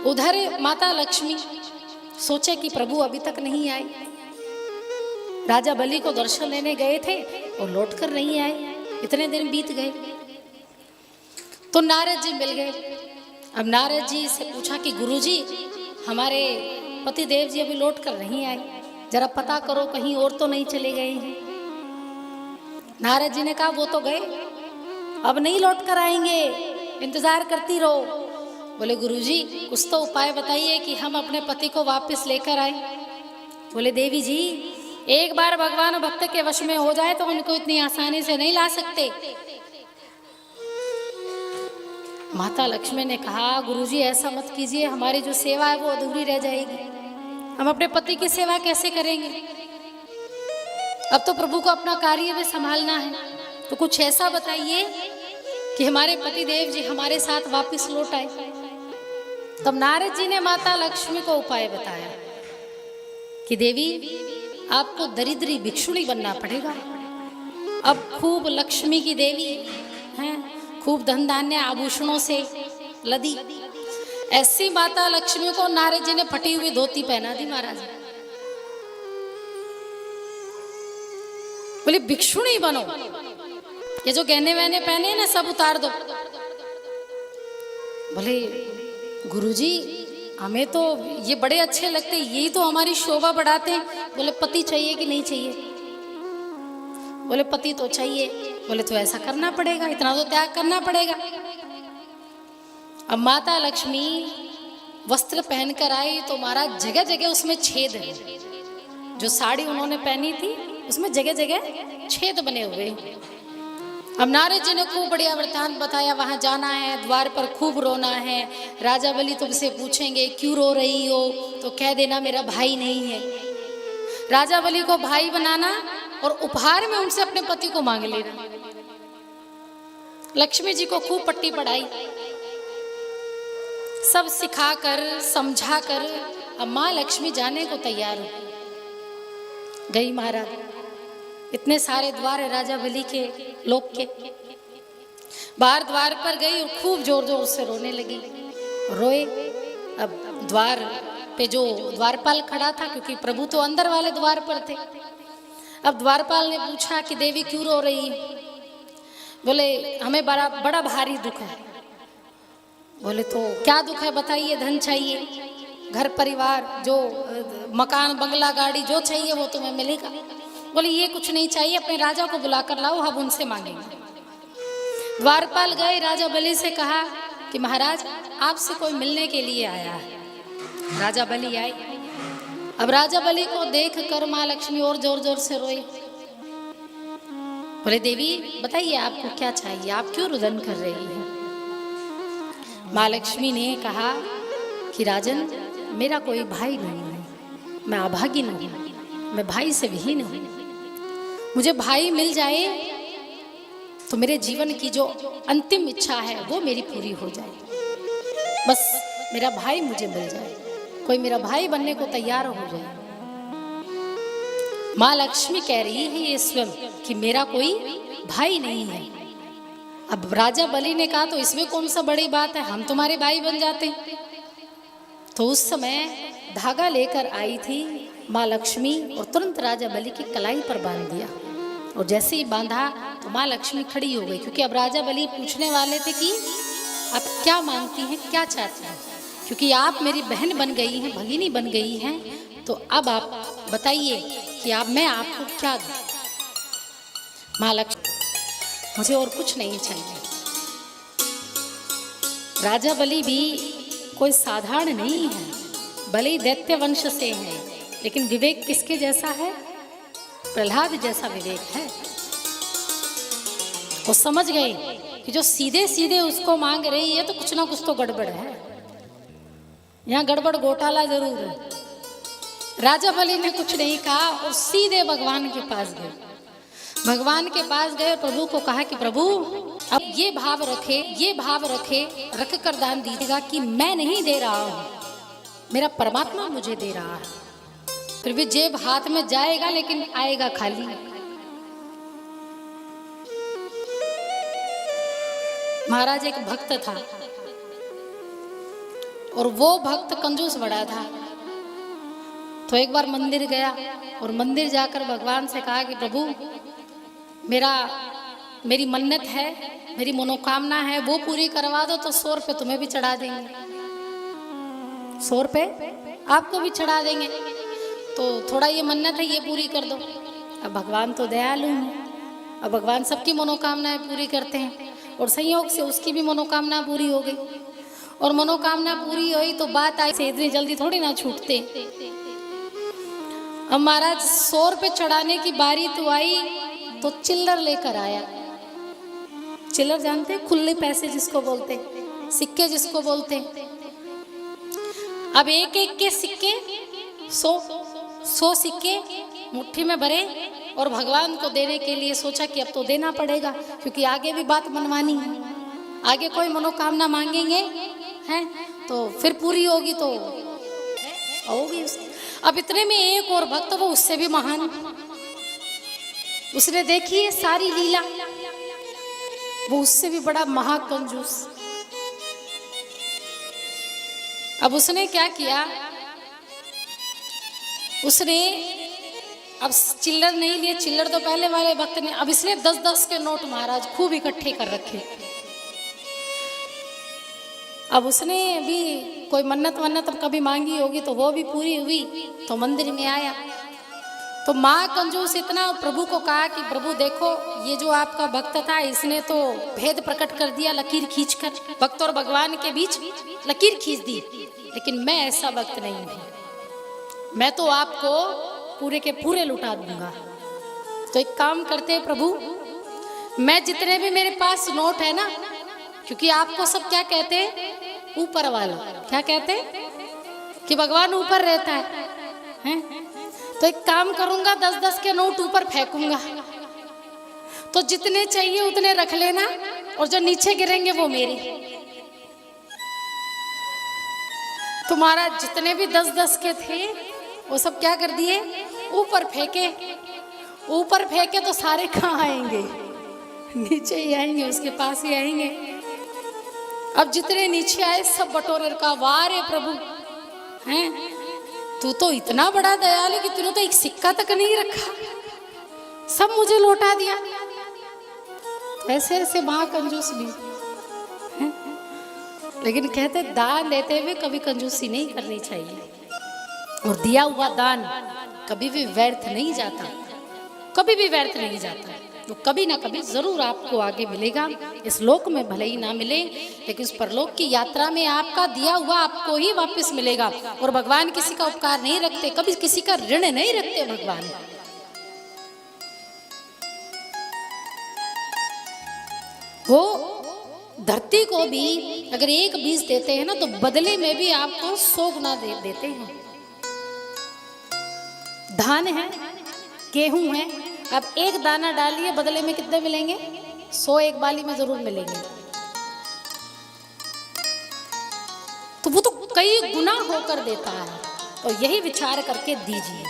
उधर माता लक्ष्मी सोचे कि प्रभु अभी तक नहीं आए। राजा बलि को दर्शन लेने गए थे और लौटकर नहीं आए, इतने दिन बीत गए। तो नारद जी मिल गए। अब नारद जी से पूछा कि गुरुजी, हमारे पति देव जी अभी लौट कर नहीं आए, जरा पता करो कहीं और तो नहीं चले गए हैं। नारद जी ने कहा वो तो गए, अब नहीं लौट कर आएंगे, इंतजार करती रहो। बोले गुरुजी कुछ तो उपाय बताइए कि हम अपने पति को वापस लेकर आए। बोले देवी जी, एक बार भगवान भक्त के वश में हो जाए तो उनको इतनी आसानी से नहीं ला सकते। माता लक्ष्मी ने कहा गुरुजी ऐसा मत कीजिए, हमारी जो सेवा है वो अधूरी रह जाएगी, हम अपने पति की सेवा कैसे करेंगे। अब तो प्रभु को अपना कार्य भी संभालना है, तो कुछ ऐसा बताइए कि हमारे पति देव जी हमारे साथ वापस लौट आए। तब नारद जी ने माता लक्ष्मी को उपाय बताया कि देवी आपको दरिद्री भिक्षुणी बनना पड़ेगा। अब खूब लक्ष्मी की देवी हैं, खूब धन धान्य आभूषणों से लदी, ऐसी माता लक्ष्मी को नारद जी ने फटी हुई धोती पहना दी। महाराज बोले भिक्षुणी बनो, ये जो गहने वहने पहने ना सब उतार दो। बोले गुरुजी हमें तो ये बड़े अच्छे लगते, यही तो हमारी शोभा बढ़ाते हैं। बोले पति चाहिए कि नहीं चाहिए? बोले पति तो चाहिए। बोले तो ऐसा करना पड़ेगा, इतना तो त्याग करना पड़ेगा। अब माता लक्ष्मी वस्त्र पहनकर आई तो महाराज जगह जगह उसमें छेद है। जो साड़ी उन्होंने पहनी थी उसमें जगह जगह छेद बने हुए। अब नारद जी ने खूब बढ़िया वृत्तांत बताया, वहां जाना है, द्वार पर खूब रोना है। राजा बलि तुमसे पूछेंगे क्यों रो रही हो, तो कह देना मेरा भाई नहीं है। राजा बलि को भाई बनाना और उपहार में उनसे अपने पति को मांग लेना। लक्ष्मी जी को खूब पट्टी पढ़ाई, सब सिखाकर समझाकर अब माँ लक्ष्मी जाने को तैयार हो गई। महाराज इतने सारे द्वार है राजा बलि के लोक के, बाहर द्वार पर गई और खूब जोर जोर से रोने लगी। रोए। अब द्वार पे जो द्वारपाल खड़ा था, क्योंकि प्रभु तो अंदर वाले द्वार पर थे, अब द्वारपाल ने पूछा कि देवी क्यों रो रही? बोले हमें बड़ा भारी दुख है। बोले तो क्या दुख है बताइए, धन चाहिए, घर परिवार, जो मकान बंगला गाड़ी जो चाहिए वो तुम्हें मिलेगा। बोले ये कुछ नहीं चाहिए, अपने राजा को बुलाकर लाओ, हम उनसे मांगेंगे। द्वारपाल गए, राजा बलि से कहा कि महाराज आपसे कोई मिलने के लिए आया है। राजा बलि आए। अब राजा बलि को देख कर माँ लक्ष्मी और जोर जोर से रोई। बोले देवी बताइए आपको क्या चाहिए, आप क्यों रुदन कर रही हैं? माँ लक्ष्मी ने कहा कि राजन मेरा कोई भाई नहीं है, मैं अभागिन हूँ, मैं भाई से विहीन हूँ। मुझे भाई मिल जाए तो मेरे जीवन की जो अंतिम इच्छा है वो मेरी पूरी हो जाए। बस मेरा भाई मुझे मिल जाए, कोई मेरा भाई बनने को तैयार हो जाए। माँ लक्ष्मी कह रही है ये स्वयं कि मेरा कोई भाई नहीं है। अब राजा बलि ने कहा तो इसमें कौन सा बड़ी बात है, हम तुम्हारे भाई बन जाते। तो उस समय धागा लेकर आई थी माँ लक्ष्मी और तुरंत राजा बलि की कलाई पर बांध दिया। और जैसे ही बांधा तो माँ लक्ष्मी खड़ी हो गई, क्योंकि अब राजा बलि पूछने वाले थे कि आप क्या मांगती हैं, क्या चाहती हैं, क्योंकि आप मेरी बहन बन गई हैं, भगिनी बन गई हैं, तो अब आप बताइए कि मैं आपको क्या दूं। माँ लक्ष्मी मुझे और कुछ नहीं चाहिए। राजा बलि भी कोई साधारण नहीं है, भले दैत्य वंश से है, लेकिन विवेक किसके जैसा है? प्रहलाद जैसा विवेक है। वो समझ गए कि जो सीधे सीधे उसको मांग रही है तो कुछ ना कुछ तो गड़बड़ है, यहाँ गड़बड़ घोटाला जरूर है। राजा बलि ने कुछ नहीं कहा और सीधे भगवान के पास गए। भगवान के पास गए, प्रभु को कहा कि प्रभु अब ये भाव रखे रख कर दान दीजिएगा कि मैं नहीं दे रहा हूँ, मेरा परमात्मा मुझे दे रहा है। फिर भी जेब हाथ में जाएगा लेकिन आएगा खाली। महाराज एक भक्त था, और वो भक्त कंजूस बड़ा था। तो एक बार मंदिर गया और मंदिर जाकर भगवान से कहा कि प्रभु मेरी मन्नत है, मेरी मनोकामना है, वो पूरी करवा दो तो 100 रुपये तुम्हें भी चढ़ा देंगे, 100 रुपये आपको भी चढ़ा देंगे, तो थोड़ा ये मन्नत है ये पूरी कर दो। अब भगवान तो दयालु हैं, अब भगवान सबकी मनोकामनाएं पूरी करते हैं और संयोग से उसकी भी मनोकामना पूरी हो गई। और मनोकामना पूरी हुई तो बात आई से इतनी जल्दी थोड़ी ना छूटते। अब महाराज 100 रुपये चढ़ाने की बारी तो आई तो चिल्लर लेकर आया। चिल्लर जानते हैं, खुले पैसे जिसको बोलते, सिक्के जिसको बोलते। अब एक एक के सिक्के 100 सिक्के मुट्ठी में भरे और भगवान को देने के लिए सोचा कि अब तो देना पड़ेगा, क्योंकि आगे भी बात मनवानी है, आगे कोई मनोकामना मांगेंगे हैं तो फिर पूरी होगी तो होगी उसकी। अब इतने में एक और भक्त, वो उससे भी महान, उसने देखी है सारी लीला, वो उससे भी बड़ा महाकंजूस। अब उसने क्या किया, उसने अब चिल्लर नहीं लिए, चिल्लर तो पहले वाले वक्त ने, अब इसने 10-10 के नोट महाराज खूब इकट्ठे कर रखे। अब उसने भी कोई मन्नत अब कभी मांगी होगी तो वो भी पूरी हुई, तो मंदिर में आया तो माँ कंजूस इतना प्रभु को कहा कि प्रभु देखो ये जो आपका भक्त था इसने तो भेद प्रकट कर दिया, लकीर खींचकर भक्त और भगवान के बीच लकीर खींच दी, लेकिन मैं ऐसा भक्त नहीं हूँ, मैं तो आपको पूरे के पूरे लुटा दूंगा। तो एक काम करते हैं प्रभु, मैं जितने भी मेरे पास नोट है ना, क्योंकि आपको सब क्या कहते हैं, ऊपर वाला क्या कहते हैं कि भगवान ऊपर रहता है? तो एक काम करूंगा 10-10 के नोट ऊपर फेंकूंगा, तो जितने चाहिए उतने रख लेना और जो नीचे गिरेंगे वो मेरे। तुम्हारा जितने भी 10-10 के थे वो सब क्या कर दिए, ऊपर फेंके। ऊपर फेंके तो सारे कहाँ आएंगे, नीचे ही आएंगे, उसके पास ही आएंगे। अब जितने नीचे आए सब बटोरे का, वाह रे प्रभु हैं, तू तो इतना बड़ा दयालु कि तूने तो एक सिक्का तक नहीं रखा, सब मुझे लौटा दिया। ऐसे ऐसे महाकंजूस भी हैं? लेकिन कहते दान देते हुए कभी कंजूसी नहीं करनी चाहिए, और दिया हुआ दान कभी भी व्यर्थ नहीं जाता, कभी भी व्यर्थ नहीं जाता। तो कभी ना कभी जरूर आपको आगे मिलेगा, इस लोक में भले ही ना मिले लेकिन इस परलोक की यात्रा में आपका दिया हुआ आपको ही वापस मिलेगा। और भगवान किसी का उपकार नहीं रखते, कभी किसी का ऋण नहीं रखते भगवान। वो धरती को भी अगर एक बीज देते हैं ना तो बदले में भी आपको 100 गुना देते हैं। धान है, गेहूं है, अब एक दाना डालिए बदले में कितने मिलेंगे, 100 एक बाली में जरूर मिलेंगे। तो वो तो कई गुना होकर देता है, तो यही विचार करके दीजिए।